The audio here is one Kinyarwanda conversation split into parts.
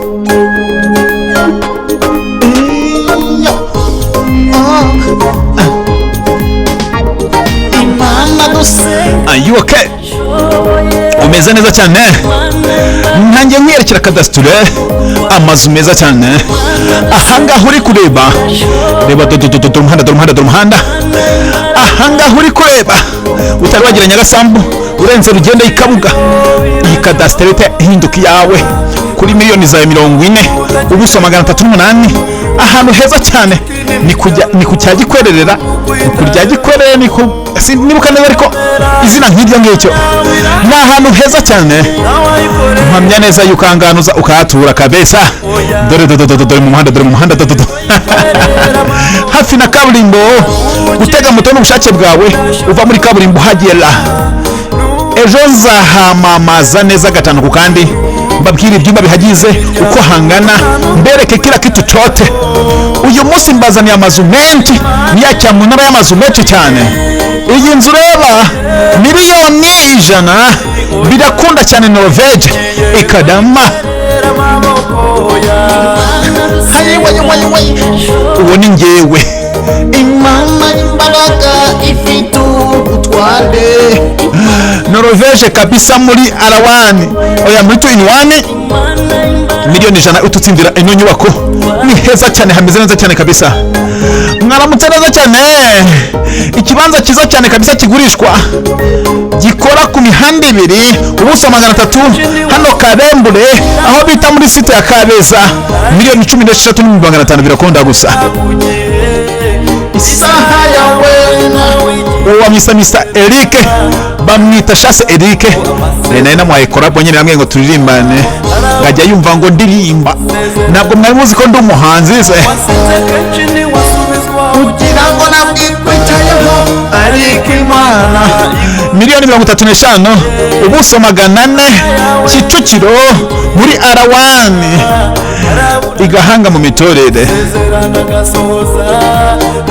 Are you okay? Umeze neza cyane. Ntangiye nkwerekera kadasiture amazu meza cyane. Ahangaha uri kureba, reba dore umuhanda. Ahangaha uri kureba utari wagira Nyagasambu urenze Rugenda Ikabuga. Iyi kadasiture ihinduka yawe kuri miliyoni za 40, ubuso 308. Ahantu heza cyane ni ku cya Gikwererera, ku rya Gikwerere nibuka neza ariko izina nk'iryo ngicyo. Ni ahantu heza cyane, mpamya neza yuko ahanganuza ukahatura kabesa. Dore mu muhanda hafi na kaburimbo. Gutega moto n'ubushake bwawe uva muri kaburimbo hagera. Ejo nzahamamaza neza gatanu ku kandi mbabwira ibyumba bihagize uko hangana, mbereke kila kitu chote. Uyu munsi mbazaniye amazu menshi, niya cyamunara y'amazu menshi cyane. Iyi nzu reba miliyoni 100 birakunda cyane Norvege ikadama. Uwo ni njyewe. Imana imbaraga ifite ubutware. Norvege kabisa muri Arawani, oya muri 2-in-1 miliyoni 100 ututsindira ino nyubako. Ni heza cyane, hameze neza cyane kabisa. Mwaramutse neza cyane. Ikibanza cyiza cyane kabisa kigurishwa, gikora ku mihanda 2, ubuso 300. Hano Karembure aho bita muri site ya Kabeza, miliyoni 16,500 birakunda gusa. Isaha yawe uwa Mr. Eric bamwita Chase Eric, naye namwaye collab nyine hamwe ngo turirimbane, ngajya yumva ngo ndirimba. Ntabwo mwari muzi ko ndi umuhanzi se. Ugira ngo nabwikwicayeho ariko Imana. Miliyoni 35, ubuso 400, Kicukiro muri Arawani, igahanga mu mitorere.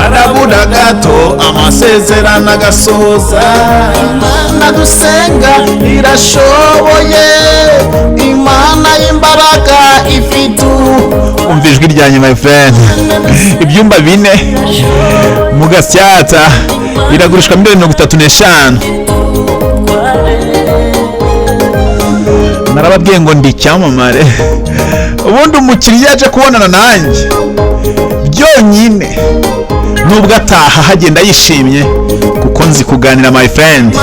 Arabura gato amasezerano agasohoza. Imana dusenga irashoboye, Imana y'imbaraga ifite. Umva ijwi ryanjye my friend. Ibyumba 4 mu Gasyata iragurishwa miliyoni 35. Narababwiye ngo ndi cyamamare. Ubundi umukiriya yaje kubonana nanjye byonyine, nubwo ataha hagenda yishimye kuko nzi kuganira my friend.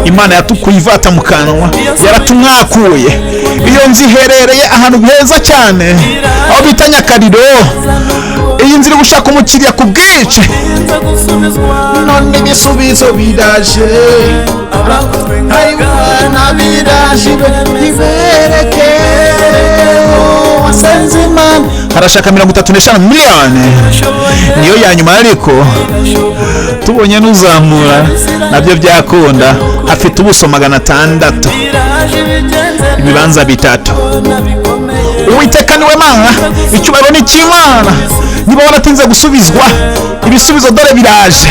Imana yatukuye ivata mu kanwa, yaratumwakuye. Iyo nzi iherereye ahantu heza cyane aho bita Nyakariro. Iyi nzira gushaka umukiriya ku bwinshi, none ibisubizo biraje. Ayibana biraje bibereke wasenze Imana. Harashaka 35 miliyoni, niyo ya nyuma ariko tubonye n'uzamura nabyo byakunda. Afite ubuso 600, ibibanza 3. Uwiteka niwe Mana, icyubahiro ni cy'Imana. Niba waratinze gusubizwa, ibisubizo dore biraje.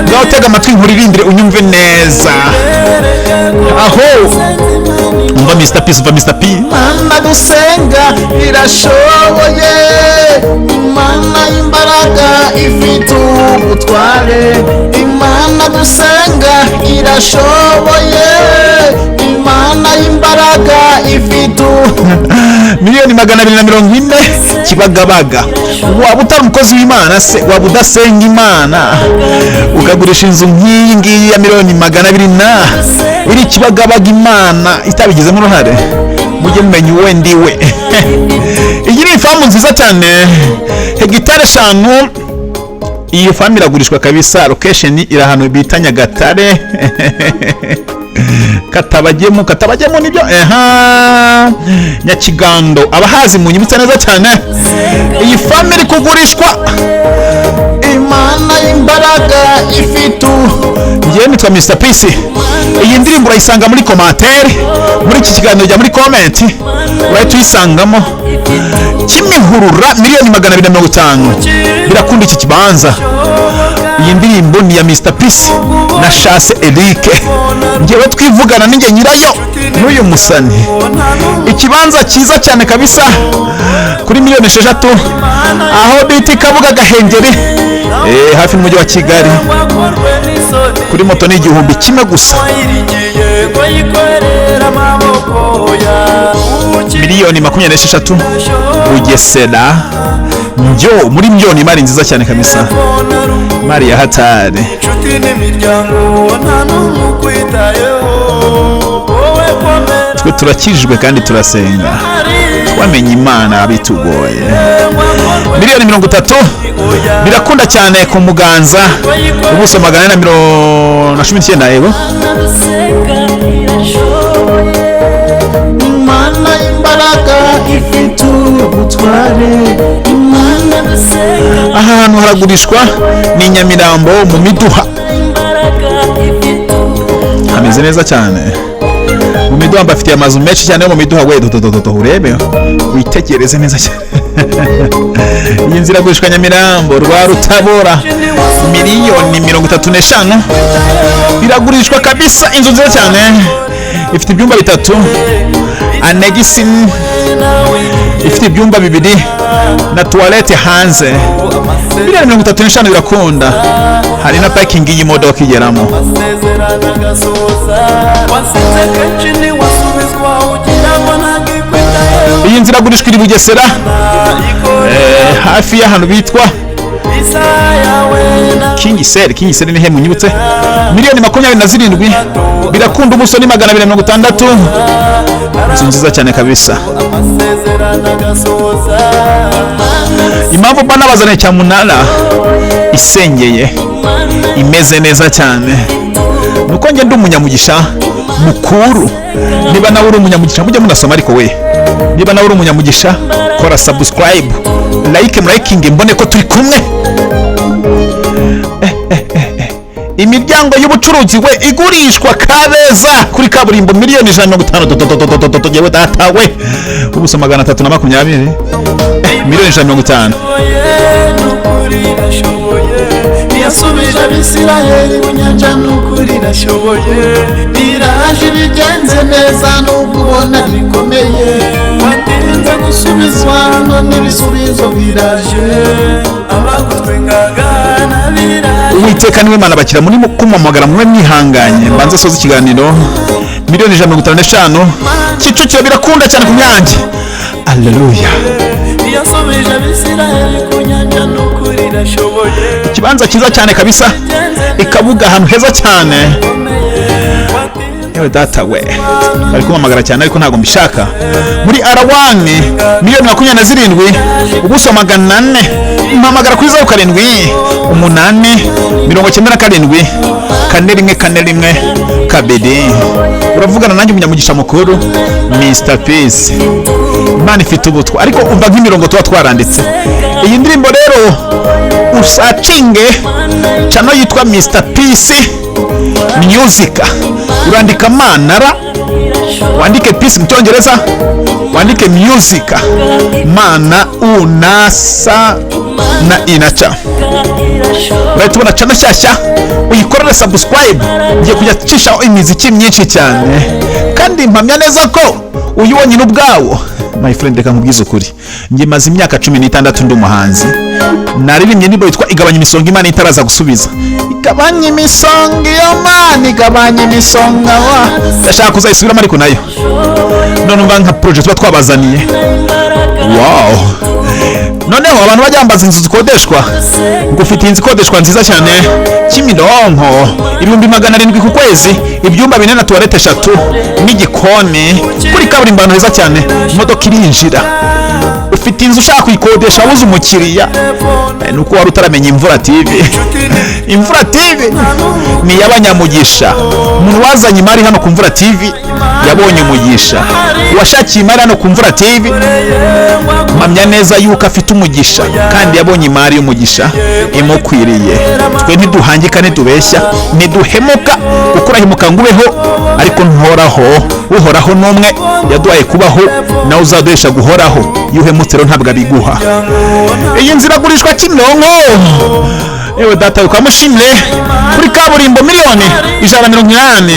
Ngaho tega amatwi nkuririmbire unyumve neza. Aho umva Mr. P. Imana dusenga irashoboye, Imana y'imbaraga ifite ubutware. Imana dusenga irashoboye, Imana y'imbaraga ifite. Miliyoni 240 Kibagabaga. Waba utari umukozi w'Imana se, waba udasenga Imana ukagurisha inzu nk'iyi ngiyi ya miliyoni 240 iri Kibagabaga, Imana itabigizemo uruhare, mujye mumenya uwe ndiwe. Iyi ni ifamu nziza cyane, hegitari 5. Iyi famu iragurishwa kabisa. Location iri ahantu bita Nyagatare. Katabagemo nibyo. Nyakigando abahazi mu nyibutsa neza cyane. Iyi famu iri kugurishwa. Imana y'imbaraga ifite. Ngiye nitwa Mr. Peace. Iyi ndirimbo urayisanga muri commentaire, muri iki kiganiro jya muri comment urahita uyisangamo. Kimihurura miliyoni 250 birakunda iki kibanza. iyi ndirimbo ni ya Mr Peace na Chance Eric, ngewe twivugana ninjye nyirayo n'uyu musani. Ikibanza cyiza cyane kabisa kuri miliyoni 6 aho biti Kabuga Gahengeri, hafi n'umujyi wa Kigali. Kuri moto ni 1,000 gusa, miliyoni 26 Bugesera. Njyo muri miliyoni mari nziza cyane kabisa, mari ya hatari. Twe turakijwe kandi turasenga, twamenye Imana bitugoye. Miliyoni 30 birakunda cyane ku Muganza, ubuso 419 yego. Imana imbaraga ifite ubutware, ahantu haragurishwa ni Nyamirambo mu Miduha, hameze neza cyane. Mu Miduha bafitiye amazu menshi cyane yo mu Miduha, we urebe witegereze neza cyane. Iyi nzira gurishwa Nyamirambo rwa Rutabora, miliyoni 35 biragurishwa kabisa. Inzu nziza cyane ifite ibyumba 3, anegisi ifite ibyumba 2 na toilette hanze. Miliyoni 35 birakunda, hari na parking y'imodoka igeramo. Iyi nzira gurishwa iri Bugesera, hafi y'ahantu bitwa Kingiseri ni he munyibutse. Miliyoni 27 birakunda, ubuso ni 260. Inzu nziza cyane kabisa. Impamvu bana bazane cyamunara isengeye imeze neza cyane nuko nge ndi umunyamugisha mukuru. Niba nawe uri umunyamugisha mujye munasoma, ariko we niba nawe uri umunyamugisha kora subscribe, liking mbone ko turi kumwe. Imiryango y'ubucuruzi we igurishwa Kabeza kuri kaburimbo, miliyoni 150. Yewe data we, ubuso 320, miliyoni 150. yasubije Abisirayeli mu nyanja n'ukuri irashoboye, iraje bigenze neza nubwo ubona bikomeye, watinze gusubizwa none ibisubizo biraje, abagutwengaga nabiraje. Uwiteka niwe Mana bakira muri kumamagara mwe mwihanganye. Mbanze soza ikiganiro. Miliyoni 155 Kicukiro birakunda cyane ku Nyange. Alleluya. Yasubije Abisirayeli ku nyanja n'ukuri irashoboye, ikibanza cyiza cyane kabisa, Ikabuga ahantu heza cyane. Yewe data we, bari kumamagara cyane ariko ntago mbishaka. Muri R1 miliyoni 27, ubuso 400. Mpamagara kuri 07 8 97 41 kabiri. Uravugana nanjye umunyamugisha mukuru Mr Peace. Imana ifite ubutwa, ariko umva nk'imirongo tuba twaranditse. Iyi ndirimbo rero usacinge channel yitwa Mr Peace Music, urandika Manara, wandike Peace mu Cyongereza, wandike Music, Mana unasa na inacha. Right, tubona channel shyashya uyikorere subscribe, ngiye kujya cisha imiziki myinshi cyane kandi mpamya neza ko uyibonye n'ubwawo. My friend, reka nkubwize ukuri, ngiye maze imyaka 16 ndi umuhanzi. Naririmbye indirimbo yitwa Igabanya Imisonga Imana itaraza gusubiza. Igabanya imisonga iyo Mana, igabanya imisonga wa. Ndashaka kuzayisubiramo ariko nayo none umva nka project tuba twabazaniye. Wow. Noneho abantu bajyambaza inzu zikodeshwa, ngo ufite inzu ikodeshwa nziza cyane Kimironko 700 ku kwezi, ibyumba 4 na toilette 3 n'igikoni kuri kaburimbo heza cyane, imodoka irinjira. Ufite inzu ushaka kuyikodesha wuze umukiriya, nuko wari utaramenya Imvura TV. Imvura TV ni y'abanyamugisha. Umuntu wazanye imari hano ku Mvura TV yabonye umugisha. Uwashakiye imari hano ku Mvura TV mpamya neza yuko afite umugisha kandi yabonye imari y'umugisha imukwiriye. Twe ntiduhangika ntidubeshya ntiduhemuka, uko urahemuka ngo ubeho ariko ntuhoraho. Uhoraho n'umwe yaduhaye kubaho, nawe uzaduhesha guhoraho. Yuhemutse rero ntabwo abiguha. Iyi nzira gurishwa Kimironko, yewe data kwa mushimire kuri kaburimbo miliyoni 180.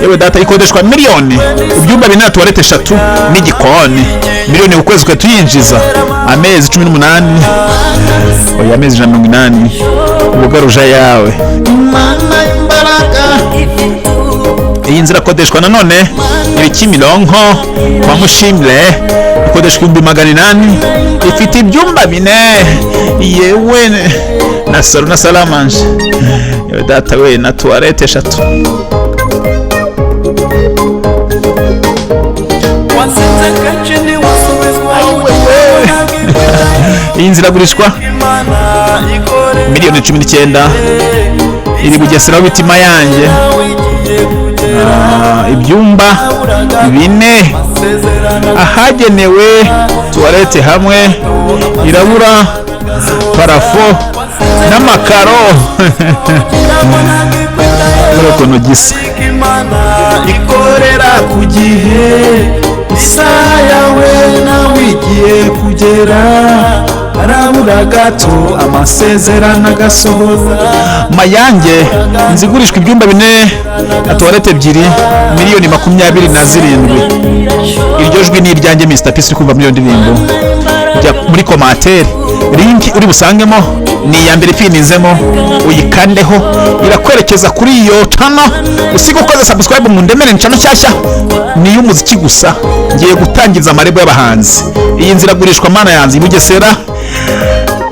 yewe data ikodeshwa miliyoni, ibyumba 4 na toilette 3 n'igikoni miliyoni ukwezi kwe tuyinjiza amezi 18. oya amezi 180 ubugaruja yawe Imana imbaraga iyi nzira kodeshwa nanone iri Kimironko kwa mushimire ikodeshwa 800. ifite ibyumba 4 yewe na salo na salamanje yewe data we na toilette 3. wasinze kacini wasubizwa iyi nzira agurishwa miliyoni 19. iri Bugesera bita Mayange. ibyumba 4 ahagenewe toilette hamwe, irabura parafo n'amakaro ukuntu gisa. ikorera ku gihe, isaha yawe nawe igiye kugera, arabura gato amasezerano agasohoza. Mayange inzu igurishwa ibyumba 4 na toilette 2 miliyoni 27. iryo jwi ni iryanjye Mr Peace kumva muri iyo ndirimbo. jya muri commentaire link uri busangemo ni iya mbere ifinizemo uyikandeho irakwerekeza kuri iyo tano. usiga ukoze subscribe mu ndemere ncano cyashya ni y'umuziki gusa. ngiye gutangiza amarebo y'abahanzi. iyi nzira agurishwa mana yanze Bugesera.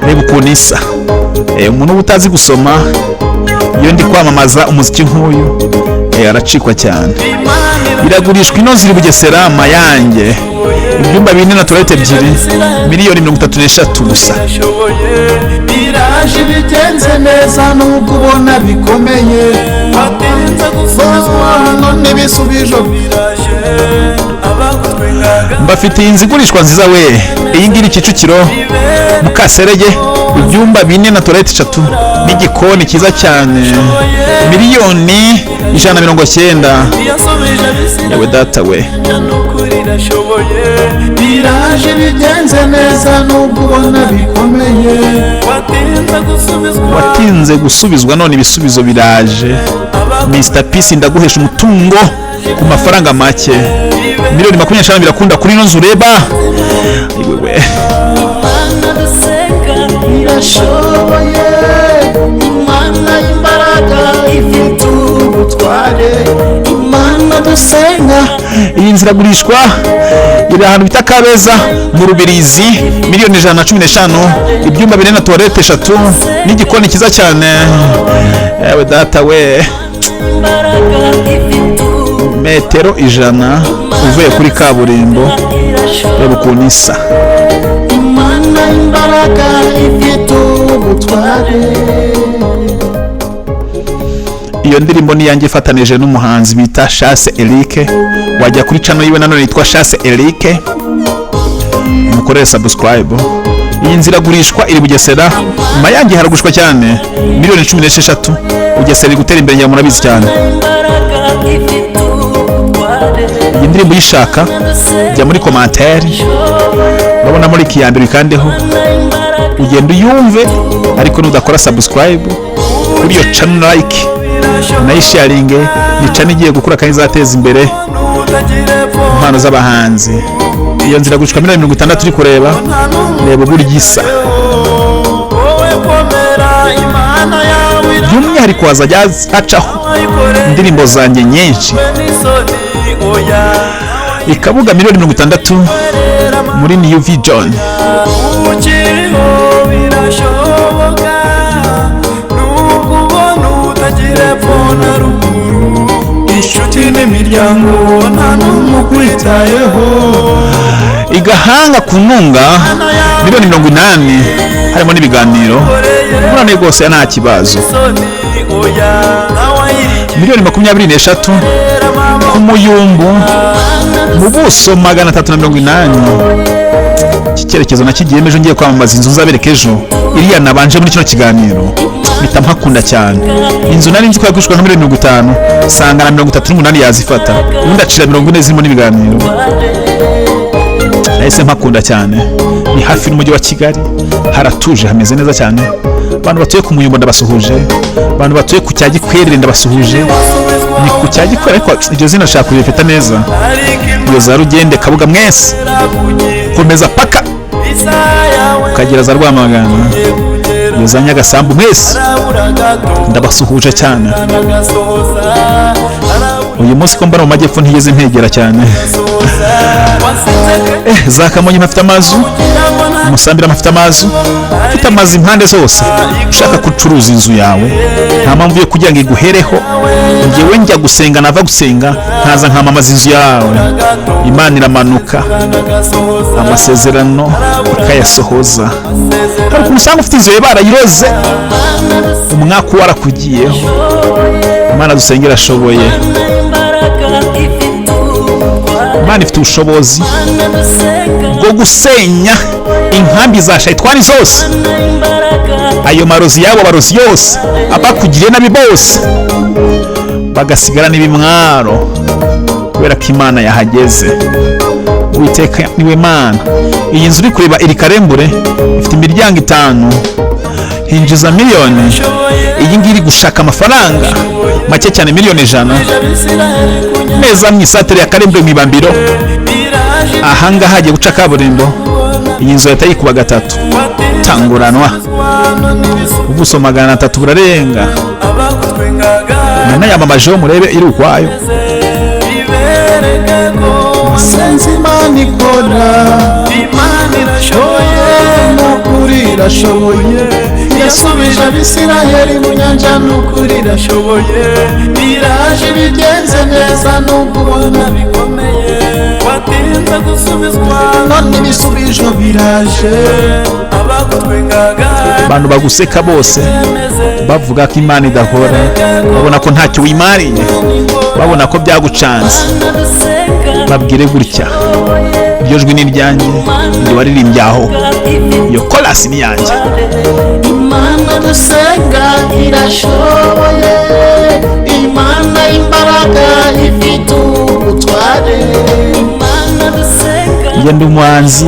reba ukuntu isa. umuntu utazi gusoma iyo ndi kwamamaza umuziki nk'uyu aracikwa cyane. iragurishwa ino ziri Bugesera Mayange, ibyumba 4 na toilette 2 miliyoni 33 gusa. biraje bigenze neza nubwo ubona bikomeye, watinze gusubizwa none bisubijo biraje. mbafite iyi nzu igurishwa nziza we. iyi ngiyi Kicukiro Mukaserege, ibyumba 4 na toilette 3 n'igikoni cyiza cyane miliyoni 190. yewe data we biraje bigenze neza nubwo ubona bikomeye, watinze gusubizwa none ibisubizo biraje. Mr Peace ndaguhesha umutungo ku mafaranga make miliyoni 25 birakunda kuri ino nzu ureba. iwewe irashoboye, Imana imbaraga ifite ubutware, Imana dusenga. iyi nzira agurishwa iri ahantu bita Kabeza mu Rubirizi miliyoni 115. ibyumba 4 na toilette 3 n'igikoni cyiza cyane. yewe data we metero 100 uvuye kuri kaburimbo. reba ukuntu isa. Imana imbaraga ifite ubutware. iyo ndirimbo ni yanjye ifatanije n'umuhanzi bita Chasse Eric. wajya kuri channel yiwe nanone yitwa Chasse Eric, mukorere subscribe. iyi nzira agurishwa iri Bugesera Mayange, haragurishwa cyane miliyoni 16. Bugesera iri gutera imbere, murabizi cyane. iyi ndirimbo uyishaka jya muri commentaire, urabona muri iki yambere ikandeho ugenda uyumve, ariko nudakora subscribe kuri iyo channel like nayo sharinge, ni channel igiye gukura kandi izateza imbere impano z'abahanzi. iyo nzira gushika 60 turi kureba, reba uburyo isa. by'umwihariko wazajya acaho indirimbo zanjye nyinshi. ikabuga miliyoni 60 muri New Vision. inshuti n'imiryango nta n'umwe ukwitayeho. igahanga ku ntunga miliyoni 80 harimo n'ibiganiro. urane rwose nta kibazo. miliyoni 23 ku Muyumbu mu buso 380. iki cyerekezo nakigiye ejo ngiye kwamamaza inzu nzabereka ejo. iriya nabanje muri kino kiganiro mpita mpakunda cyane. inzu nari nzi ko yagurishwa na miliyoni 50, sanga na 38 yazifata, ubundi acira 40 zirimo n'ibiganiro. nahise mpakunda cyane. ni hafi n'umujyi wa Kigali, haratuje, hameze neza cyane. abantu batuye ku Muyumbo ndabasuhuje, abantu batuye ku cya Gikwerere ndabasuhuje, ni ku cya Gikwerere ariko iryo zina nshaka kurifata neza, iyo za Rugende Kabuga mwese komeza paka ukagera za Rwamagana, iyo za Nyagasambu mwese ndabasuhuje cyane. Uyu munsi ko mbara mu majyepfo ntigeze ntegera cyane. Za Kamonyi mafite amazu, Musambira mafite amazu, mfite amazu impande zose. Ushaka gucuruza inzu yawe nta mpamvu yo kugira ngo iguhereho, njyewe njya gusenga, nava gusenga nkaza nkamamaza inzu yawe, Imana iramanuka amasezerano ikayasohoza. Hari umusanga ufite inzu yawe barayiroze, umwaka warakugiyeho. Imana dusengera ashoboye, Imana ifite ubushobozi bwo gusenya inkambi za shayitani zose, ayo marozi yabo barozi yose, abakugiriye nabi bose bagasigara n'ibimwaro, kubera ko Imana yahageze. Uwiteka niwe Mana. Iyi nzu uri kureba iri Karembure ifite imiryango 5, hinjiza miliyoni. Iyi ngiyi iri gushaka amafaranga make cyane, miliyoni 100 neza mu isatere ya Karembure mu Ibambiro. Ahanga hagiye guca kaburimbo, iyi nzu leta yikuba 3 tanguranwa, ubuso 300 burarenga. Nanayamamajeho murebe iri ukwayo. Senzi Imana ikora, Imana irashoboye, n'ukuri irashoboye, yasubije Abisirayeli mu nyanja, n'ukuri irashoboye, iraje ibigenze neza, nubwo ubona bikomeye, watinze gusubizwa none ibisubizo biraje. Abagutwengaga, abantu baguseka bose bavuga ko Imana idakora, babona ko ntacyo wimariye, babona ko byagucanze, babwire gutya, iryo jwi ni ryanjye, iryo waririmbye aho, iyo korasi ni yanjye. Imana dusenga irashoboye, Imana imbaraga ifite ubutware, Imana dusenga. Iyo ndi umuhanzi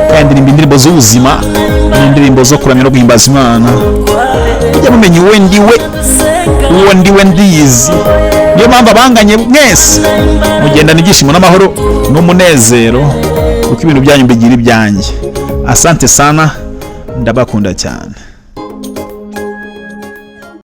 kandi ndirimba indirimbo z'ubuzima n'indirimbo zo kuramya no guhimbaza Imana, ujya mumenya uwo ndiwe ndizi. Niyo mpamvu abanganye mwese mugendana ibyishimo n'amahoro n'umunezero, kuko ibintu byanyu bigira ibyanjye. Asante sana, ndabakunda cyane.